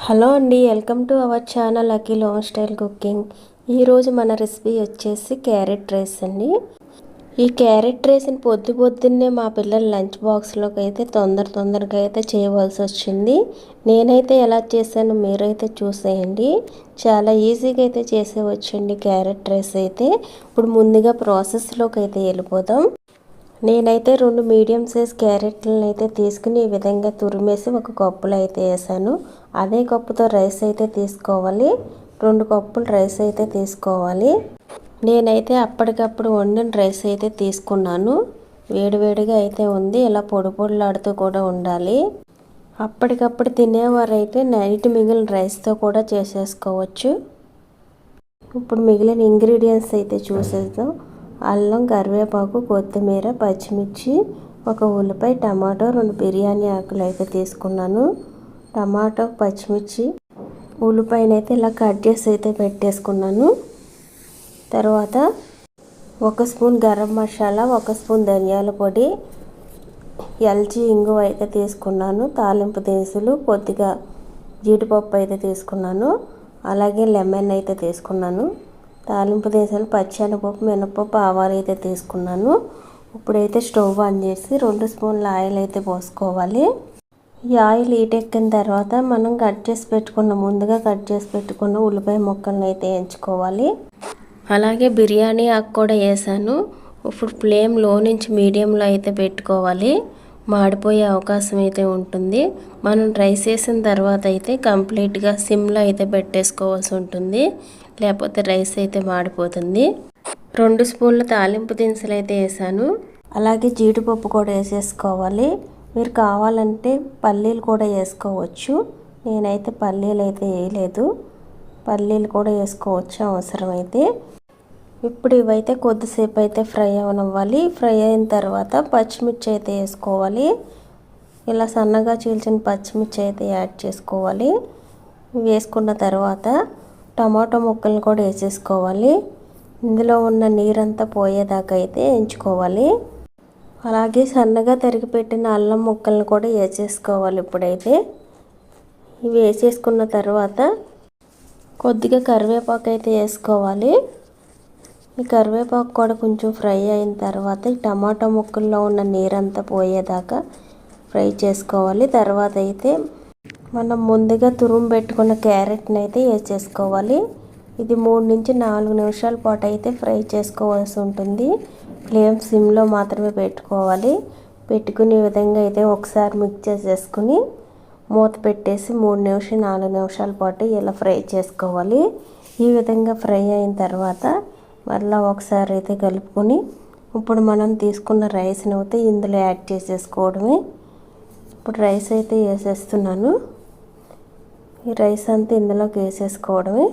Hello అండి, welcome to our channel Akhil home style cooking. ఈరోజు మన రెసిపీ వచ్చేసి క్యారెట్ రైస్ అండి. ఈ క్యారెట్ రైస్ని పొద్దున్నే మా పిల్లల లంచ్ బాక్స్లోకి అయితే తొందరగా అయితే చేయవలసి వచ్చింది. నేనైతే ఎలా చేశాను మీరైతే చూసేయండి. చాలా ఈజీగా అయితే చేసేవచ్చండి క్యారెట్ రైస్ అయితే. ఇప్పుడు ముందుగా ప్రాసెస్లోకి అయితే వెళ్ళిపోదాం. నేనైతే 2 మీడియం సైజ్ క్యారెట్లను అయితే తీసుకుని ఈ విధంగా తురిమేసి ఒక కప్పులో అయితే వేసాను. అదే కప్పుతో రైస్ అయితే తీసుకోవాలి. 2 కప్పులు రైస్ అయితే తీసుకోవాలి. నేనైతే అప్పటికప్పుడు వండిన రైస్ అయితే తీసుకున్నాను. వేడివేడిగా అయితే ఉంది. ఇలా పొడిలాడుతూ కూడా ఉండాలి. అప్పటికప్పుడు తినేవారైతే నైట్ మిగిలిన రైస్తో కూడా చేసేసుకోవచ్చు. ఇప్పుడు మిగిలిన ఇంగ్రీడియంట్స్ అయితే చూసేద్దాం. అల్లం, కరివేపాకు, కొత్తిమీర, పచ్చిమిర్చి, ఒక ఉల్లిపాయ, టమాటో, 2 బిర్యానీ ఆకులు అయితే తీసుకున్నాను. టమాటో, పచ్చిమిర్చి, ఉల్లిపాయనైతే ఇలా కట్ చేసి అయితే పెట్టేసుకున్నాను. తర్వాత 1 స్పూన్ గరం మసాలా, 1 స్పూన్ ధనియాల పొడి, ఎల్చి ఇంగువ అయితే తీసుకున్నాను. తాలింపు దినుసులు, కొద్దిగా జీడిపప్పు అయితే తీసుకున్నాను. అలాగే లెమన్ అయితే తీసుకున్నాను. తాలింపు దినుసులు పచ్చెనపప్పు, మినపప్పు, ఆవాలు అయితే తీసుకున్నాను. ఇప్పుడైతే స్టవ్ ఆన్ చేసి 2 స్పూన్ల ఆయిల్ అయితే పోసుకోవాలి. ఈ ఆయిల్ హీటెక్కిన తర్వాత మనం ముందుగా కట్ చేసి పెట్టుకున్న ఉల్లిపాయ ముక్కలను అయితే ఎంచుకోవాలి. అలాగే బిర్యానీ ఆకు కూడా వేసాను. ఇప్పుడు ఫ్లేమ్ లో నుంచి మీడియంలో అయితే పెట్టుకోవాలి. మాడిపోయే అవకాశం అయితే ఉంటుంది. మనం రైస్ వేసిన తర్వాత అయితే కంప్లీట్గా సిమ్లో అయితే పెట్టేసుకోవాల్సి ఉంటుంది. లేకపోతే రైస్ అయితే మాడిపోతుంది. 2 స్పూన్ల తాలింపు దినుసులు అయితే వేసాను. అలాగే జీడిపప్పు కూడా వేసేసుకోవాలి. మీరు కావాలంటే పల్లీలు కూడా వేసుకోవచ్చు. నేనైతే పల్లీలు అయితే వేయలేదు. పల్లీలు కూడా వేసుకోవచ్చు అవసరమైతే. ఇప్పుడు ఇవైతే కొద్దిసేపు అయితే ఫ్రై అవనివ్వాలి. ఫ్రై అయిన తర్వాత పచ్చిమిర్చి అయితే వేసుకోవాలి. ఇలా సన్నగా చీల్చిన పచ్చిమిర్చి అయితే యాడ్ చేసుకోవాలి. వేసుకున్న తర్వాత టమాటో ముక్కలను కూడా వేసేసుకోవాలి. ఇందులో ఉన్న నీరంతా పోయేదాకా అయితే ఎంచుకోవాలి. అలాగే సన్నగా తరిగి పెట్టిన అల్లం ముక్కలను కూడా వేసేసుకోవాలి. ఇప్పుడైతే ఇవి వేసేసుకున్న తర్వాత కొద్దిగా కరివేపాకు అయితే వేసుకోవాలి. ఈ కరివేపాకు కూడా కొంచెం ఫ్రై అయిన తర్వాత ఈ టమాటో ముక్కల్లో ఉన్న నీరంతా పోయేదాకా ఫ్రై చేసుకోవాలి. తర్వాత అయితే మనం ముందుగా తురుము పెట్టుకున్న క్యారెట్ని అయితే వేసేసుకోవాలి. ఇది 3 నుంచి 4 నిమిషాల పాటు అయితే ఫ్రై చేసుకోవాల్సి ఉంటుంది. ఫ్లేమ్ సిమ్లో మాత్రమే పెట్టుకోవాలి. పెట్టుకునే విధంగా అయితే ఒకసారి మిక్స్ చేసేసుకుని మూత పెట్టేసి 3 నుంచి 4 నిమిషాల పాటు ఇలా ఫ్రై చేసుకోవాలి. ఈ విధంగా ఫ్రై అయిన తర్వాత మళ్ళీ ఒకసారి అయితే కలుపుకొని ఇప్పుడు మనం తీసుకున్న రైస్ని అయితే ఇందులో యాడ్ చేసేసుకోవడమే. ఇప్పుడు రైస్ అయితే వేసేస్తున్నాను. ఈ రైస్ అంతా ఇందులోకి వేసేసుకోవడమే.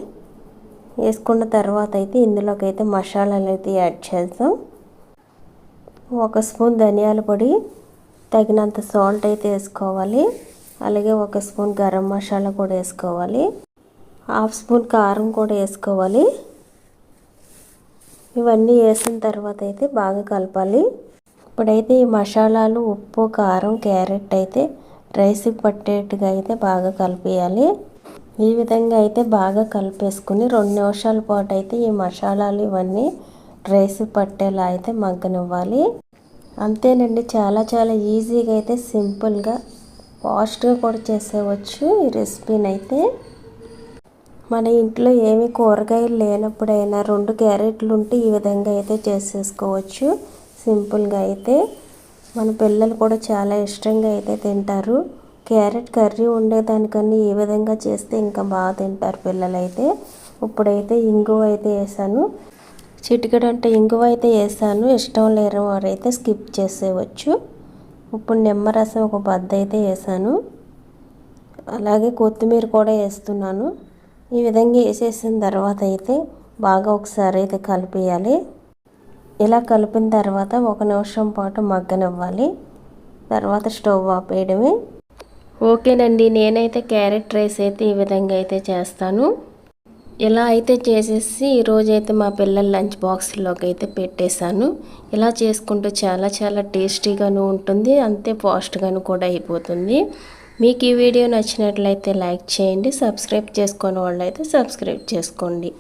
వేసుకున్న తర్వాత అయితే ఇందులోకి అయితే మసాలాలు అయితే యాడ్ చేద్దాం. 1 స్పూన్ ధనియాల పొడి, తగినంత సాల్ట్ అయితే వేసుకోవాలి. అలాగే 1 స్పూన్ గరం మసాలా కూడా వేసుకోవాలి. 1/2 స్పూన్ కారం కూడా వేసుకోవాలి. ఇవన్నీ వేసిన తర్వాత అయితే బాగా కలపాలి. ఇప్పుడైతే ఈ మసాలాలు, ఉప్పు, కారం, క్యారెట్ అయితే రైస్కి పట్టేట్టుగా అయితే బాగా కలిపేయాలి. ఈ విధంగా అయితే బాగా కలిపేసుకుని 2 నిమిషాల పాటు అయితే ఈ మసాలాలు ఇవన్నీ రైస్కి పట్టేలా అయితే మగ్గనివ్వాలి. అంతేనండి, చాలా ఈజీగా అయితే సింపుల్గా ఫాస్ట్గా కూడా చేసేవచ్చు ఈ రెసిపీని అయితే. మన ఇంట్లో ఏమి కూరగాయలు లేనప్పుడైనా 2 క్యారెట్లు ఉంటే ఈ విధంగా అయితే చేసేసుకోవచ్చు. సింపుల్గా అయితే మన పిల్లలు కూడా చాలా ఇష్టంగా అయితే తింటారు. క్యారెట్ కర్రీ ఉండేదానికన్నా ఈ విధంగా చేస్తే ఇంకా బాగా తింటారు పిల్లలైతే. ఇప్పుడైతే ఇంగువ అయితే వేసాను. చిటికెడంటే ఇంగువ అయితే వేసాను. ఇష్టం లేని వారైతే స్కిప్ చేసేయవచ్చు. ఇప్పుడు నిమ్మరసం ఒక బద్ద అయితే వేసాను. అలాగే కొత్తిమీర కూడా వేస్తున్నాను. ఈ విధంగా వేసేసిన తర్వాత అయితే బాగా ఒకసారి అయితే కలిపేయాలి. ఇలా కలిపిన తర్వాత 1 నిమిషం పాటు మగ్గనివ్వాలి. తర్వాత స్టవ్ ఆపేయడమే. ఓకేనండి, నేనైతే క్యారెట్ రైస్ అయితే ఈ విధంగా అయితే చేస్తాను. ఇలా అయితే చేసేసి ఈరోజైతే మా పిల్లల లంచ్ బాక్స్లోకి అయితే పెట్టేశాను. ఇలా చేసుకుంటూ చాలా టేస్టీగాను ఉంటుంది, అంతే ఫాస్ట్గాను కూడా అయిపోతుంది. మీకు ఈ వీడియో నచ్చినట్లయితే లైక్ చేయండి, సబ్స్క్రైబ్ చేసుకోని వాళ్ళైతే సబ్స్క్రైబ్ చేసుకోండి.